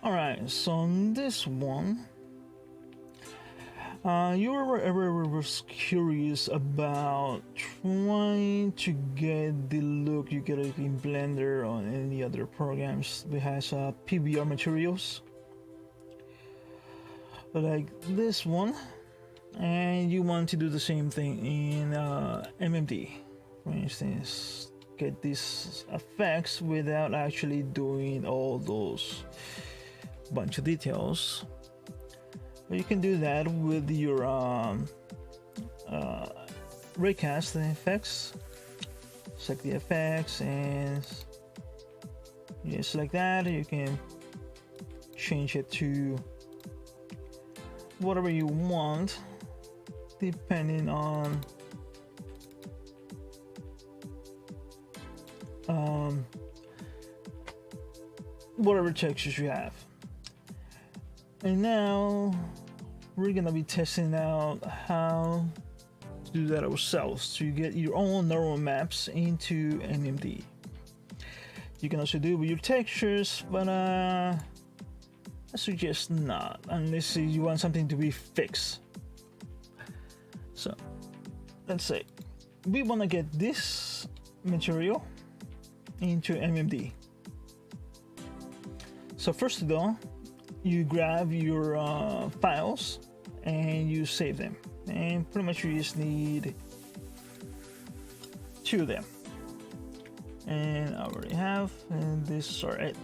Alright, so on this one, you ever was curious about trying to get the look you get in Blender or any other programs that has PBR materials like this one, and you want to do the same thing in MMD, for instance, get these effects without actually doing all those bunch of details. But you can do that with your Raycast effects. Select the effects and just like that, you can change it to whatever you want depending on whatever textures you have. And now we're gonna be testing out how to do that ourselves to get your own normal maps into MMD. You can also do it with your textures, but I suggest not unless you want something to be fixed. So let's say we want to get this material into MMD. So first of all, you grab your files and you save them, and pretty much you just need 2 of them, and I already have, and this are it.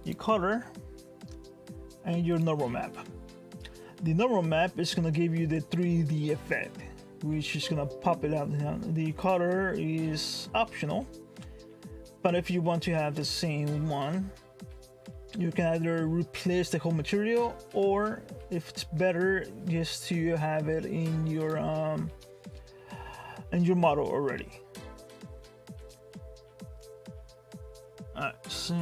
Your color and your normal map. The normal map is gonna give you the 3D effect, which is gonna pop it out. Now, the color is optional, but if you want to have the same one, you can either replace the whole material, or if it's better, just to have it in your model already. Alright, so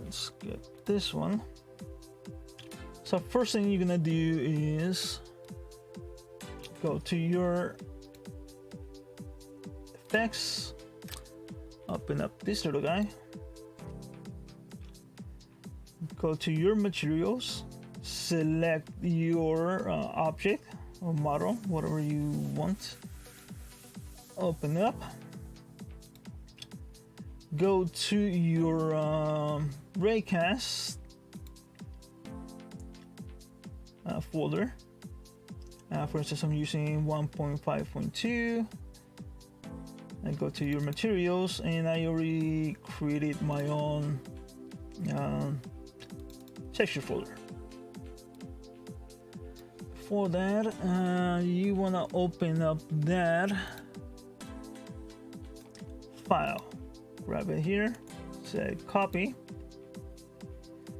let's get this one. So first thing you're gonna do is go to your effects, open up this little guy, go to your materials, select your object or model, whatever you want, open up, go to your Raycast folder. For instance, I'm using 1.5.2. I go to your materials, and I already created my own texture folder. For that, you want to open up that file, grab it here, say copy,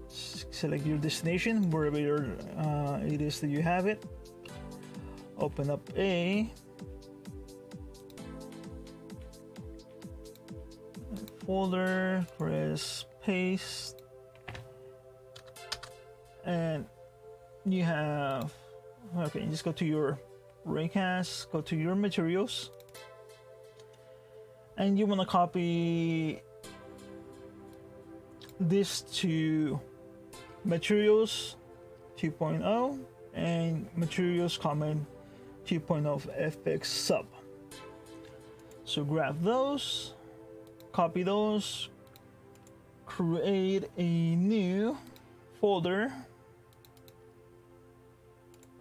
select your destination wherever it is that you have it, open up a folder, press paste, and you have, okay, just go to your Raycast, go to your materials, and you want to copy this to materials 2.0 and materials common 2.0 FX sub. So grab those, copy those, create a new folder,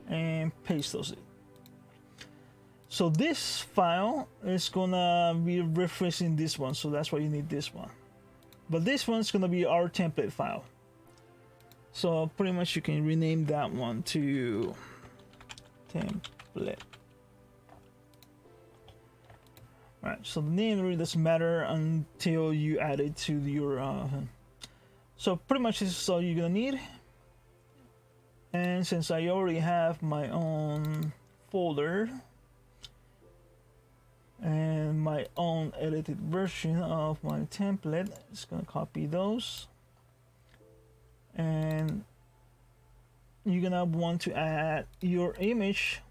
and paste those in. So this file is gonna be referencing this one, so that's why you need this one. But this one's gonna be our template file. So pretty much you can rename that one to template. Alright, so the name really doesn't matter until you add it to your so pretty much this is all you're gonna need. And since I already have my own folder and my own edited version of my template, it's gonna copy those, and you're gonna want to add your image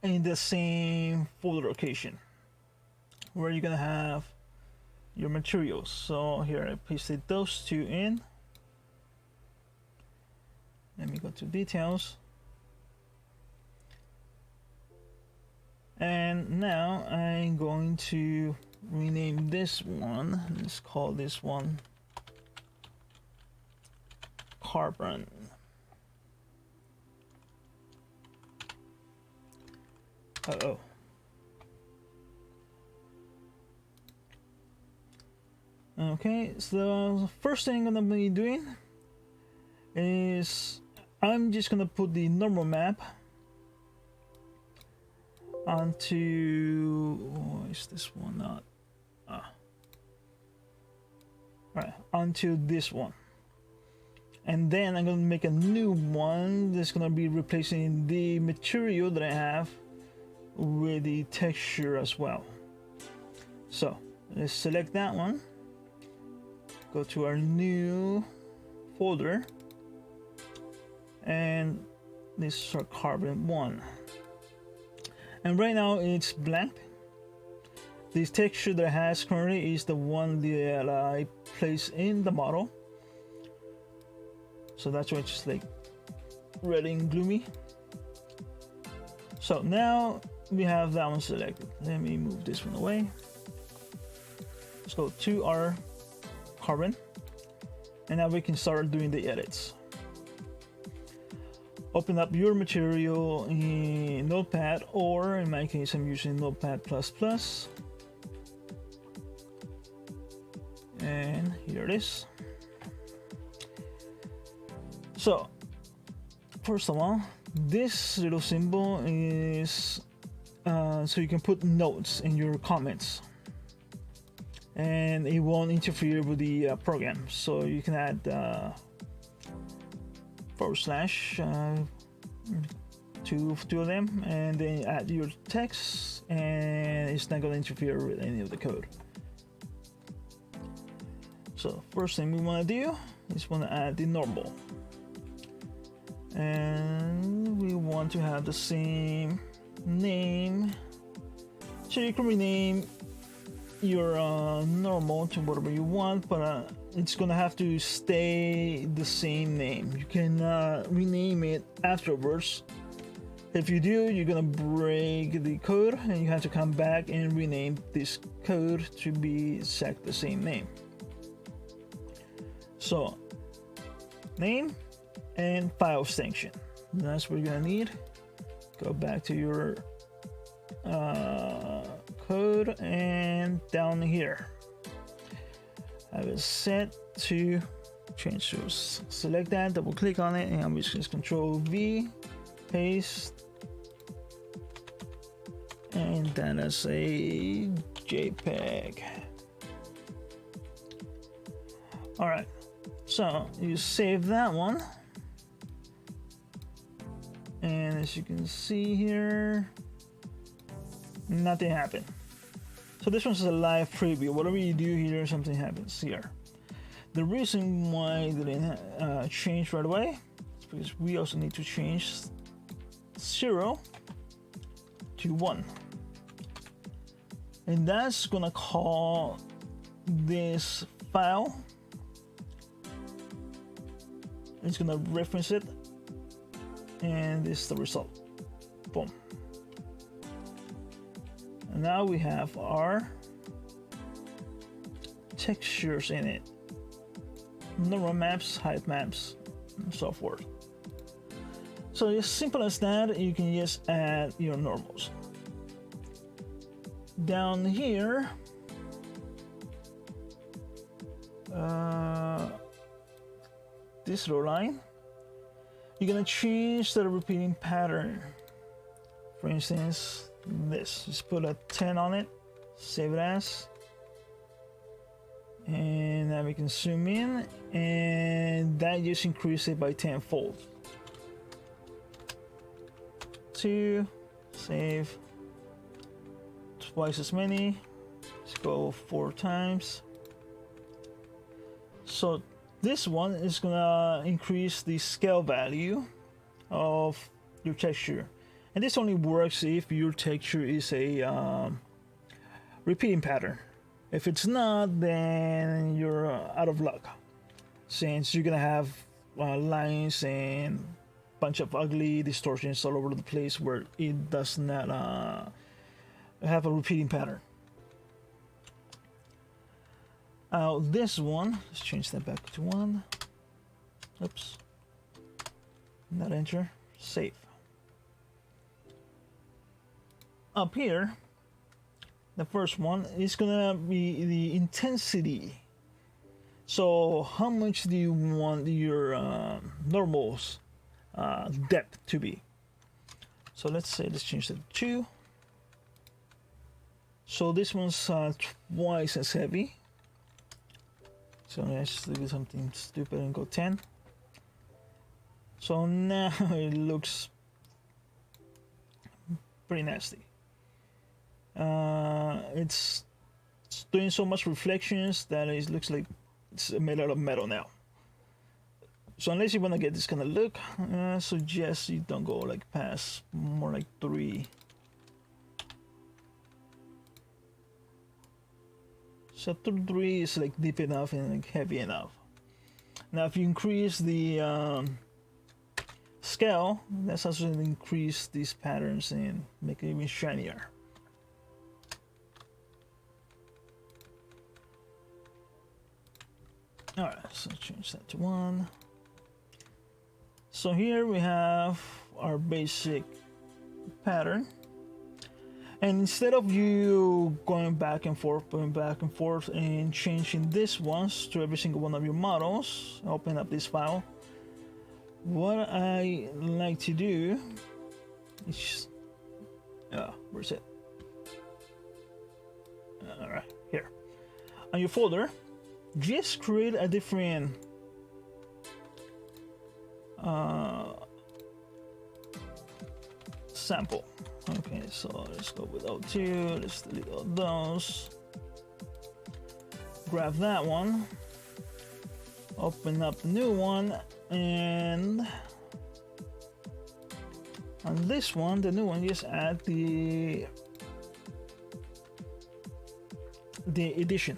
in the same folder location where you're gonna have your materials. So here I pasted those two in, Let me go to details. And now I'm going to rename this one. Let's call this one carbon. Uh-oh. Okay, so the first thing I'm gonna be doing is I'm just gonna put the normal map onto, oh, is this one not? Right, onto this one. And then I'm gonna make a new one that's gonna be replacing the material that I have with the texture as well. So let's select that one, go to our new folder, and this is our carbon 1. And right now it's blank. This texture that it has currently is the one that I place in the model. So that's why it's just like red and gloomy. So now we have that one selected. Let me move this one away. Let's go to our carbon. And now we can start doing the edits. Open up your material in Notepad, or in my case I'm using Notepad++. And here it is. So first of all, this little symbol is so you can put notes in your comments and it won't interfere with the program. So you can add / two of them, and then add your text, and it's not going to interfere with any of the code. So first thing we want to do is want to add the normal, and we want to have the same name, so you can rename your normal to whatever you want, but it's gonna have to stay the same name. You can rename it afterwards. If you do, you're gonna break the code and you have to come back and rename this code to be exact the same name. So name and file extension, that's what you're gonna need. Go back to your code, and down here I will set to change to select that, double click on it, and I'm just Control V, paste, and that is a JPEG. All right, so you save that one, and as you can see here, nothing happened. So this one's a live preview. Whatever you do here, something happens here. The reason why it didn't change right away is because we also need to change 0 to 1. And that's gonna call this file. It's gonna reference it, and this is the result. Boom. And now we have our textures in it, normal maps, height maps, and so forth. So as simple as that, you can just add your normals. Down here, this row line, you're gonna change the repeating pattern. For instance, this, just put a 10 on it, save it as, and now we can zoom in, and that just increases it by 10-fold. 2, save, twice as many, let's go 4 times. So this one is gonna increase the scale value of your texture. And this only works if your texture is a repeating pattern. If it's not, then you're out of luck, since you're gonna have lines and bunch of ugly distortions all over the place where it does not have a repeating pattern. This one, let's change that back to 1. Oops. Not enter. Save. Up here, the first one is gonna be the intensity. So how much do you want your normal's depth to be? So let's change that to 2. So this one's twice as heavy. So let's do something stupid and go 10. So now it looks pretty nasty. It's doing so much reflections that it looks like it's made out of metal now. So unless you want to get this kind of look, I suggest you don't go like past more like 3. So 3 is like deep enough and like heavy enough. Now if you increase the scale, that's also going to increase these patterns and make it even shinier. Alright, so change that to 1. So here we have our basic pattern. And instead of you going back and forth, and changing this once to every single one of your models, open up this file. What I like to do is, where's it? All right, here. On your folder, just create a different sample. Okay, so let's go with O2, let's delete all those. Grab that one, open up the new one, and on this one, the new one, just add the edition.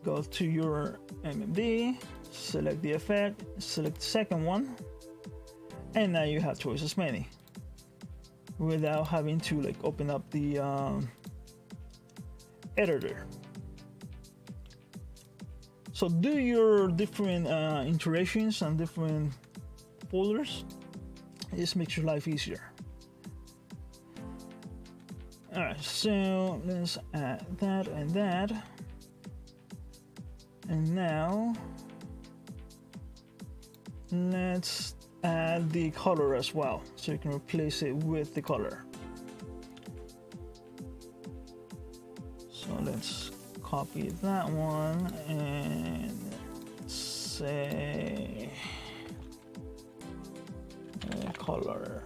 Go to your MMD, select the effect, select the second one, and now you have twice as many without having to like open up the editor. So do your different iterations and different folders. It just makes your life easier. All right, so let's add that and that. And now let's add the color as well, so you can replace it with the color. So let's copy that one and say color.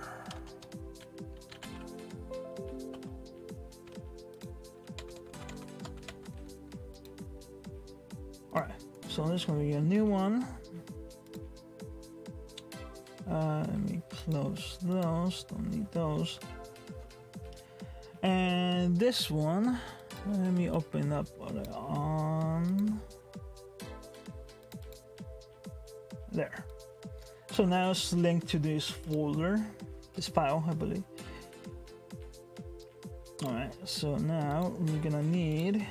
All right, so this is going to be a new one. Let me close those, don't need those. And this one, let me open up on there. So now it's linked to this folder, this file, I believe. All right, so now we're gonna need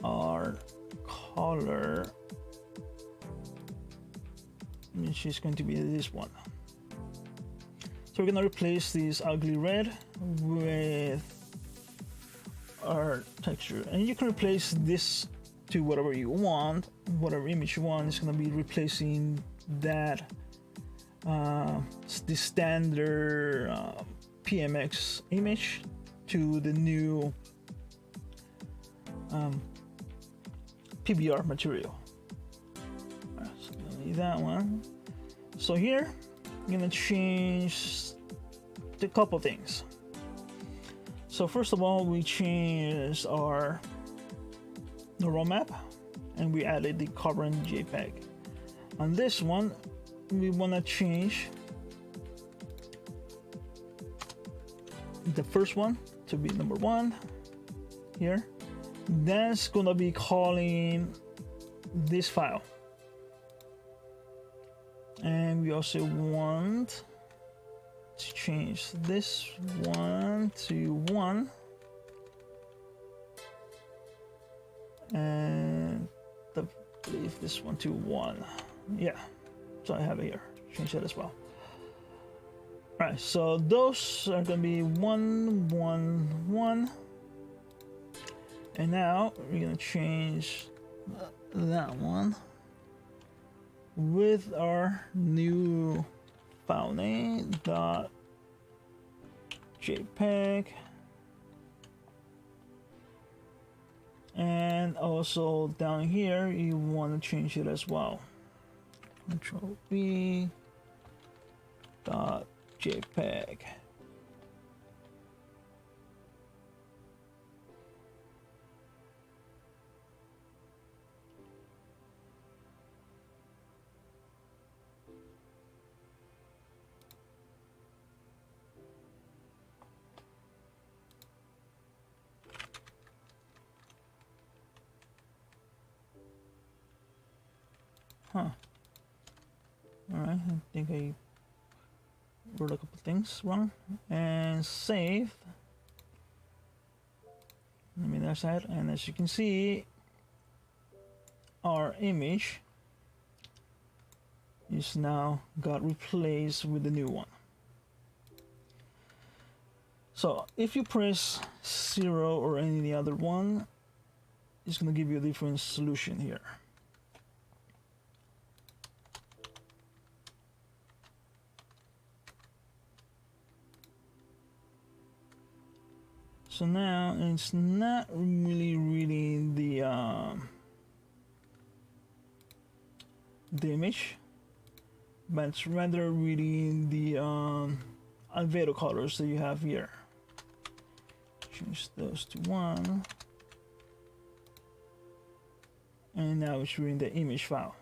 our color, which is going to be this one. So we're gonna replace this ugly red with our texture, and you can replace this to whatever you want, whatever image you want. It's gonna be replacing that the standard PMX image to the new PBR material. All right, so I'm gonna need that one. So here I'm gonna change a couple things. So first of all, we changed our neural map and we added the current JPEG. On this one, we want to change the first one to be number 1 here. That's gonna be calling this file. And we also want to change this one to 1. And I believe this one to 1. Yeah, so I have it here. Change that as well. All right, so those are gonna be 1, 1, 1. And now we're gonna change that one with our new file name dot JPEG, and also down here you want to change it as well. Control V dot JPEG. Huh. Alright, I think I wrote a couple things wrong. And save. Let me dash that. And as you can see, our image is now got replaced with the new one. So if you press 0 or any other one, it's going to give you a different solution here. So now it's not really reading the image, but it's rather reading the albedo colors that you have here. Change those to 1, and now it's reading the image file.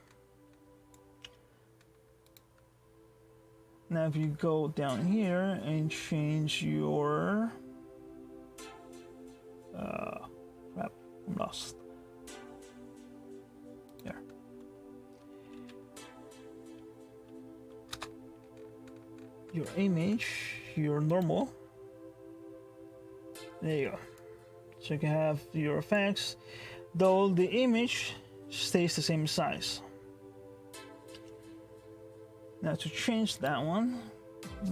Now if you go down here and change your crap, I'm lost. There. Your image, your normal. There you go. So you can have your effects, though the image stays the same size. Now to change that one,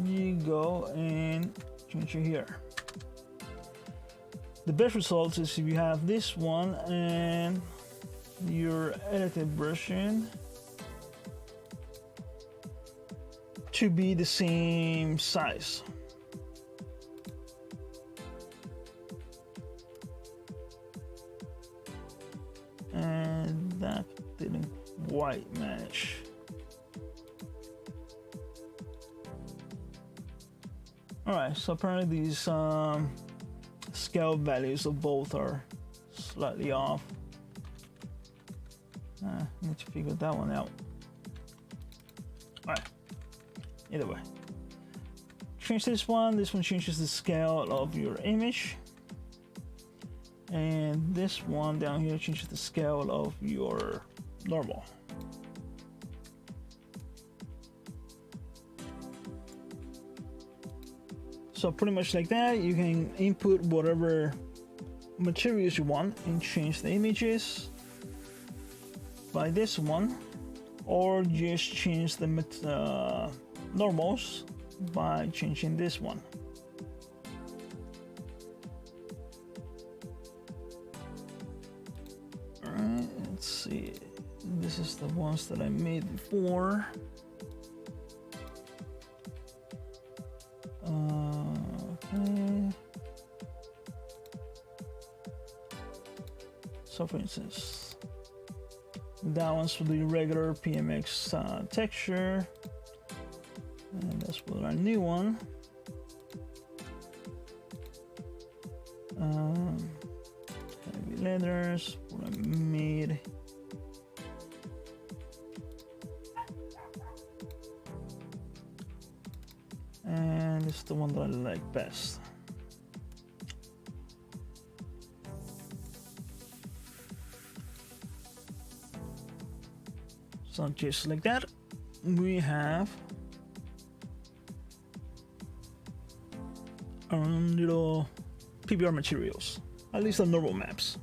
you go and change it here. The best result is if you have this one and your edited version to be the same size. And that didn't quite match. Alright, so apparently these scale values of both are slightly off. Need to figure that one out. Alright, either way. Change this one changes the scale of your image. And this one down here changes the scale of your normal. So pretty much like that, you can input whatever materials you want and change the images by this one, or just change the normals by changing this one. Alright, let's see. This is the ones that I made before. Okay. So for instance, that one's for the regular PMX texture, and that's for our new one. Heavy leathers, what I made. And it's the one that I like best. So just like that, we have our own little PBR materials, at least on normal maps.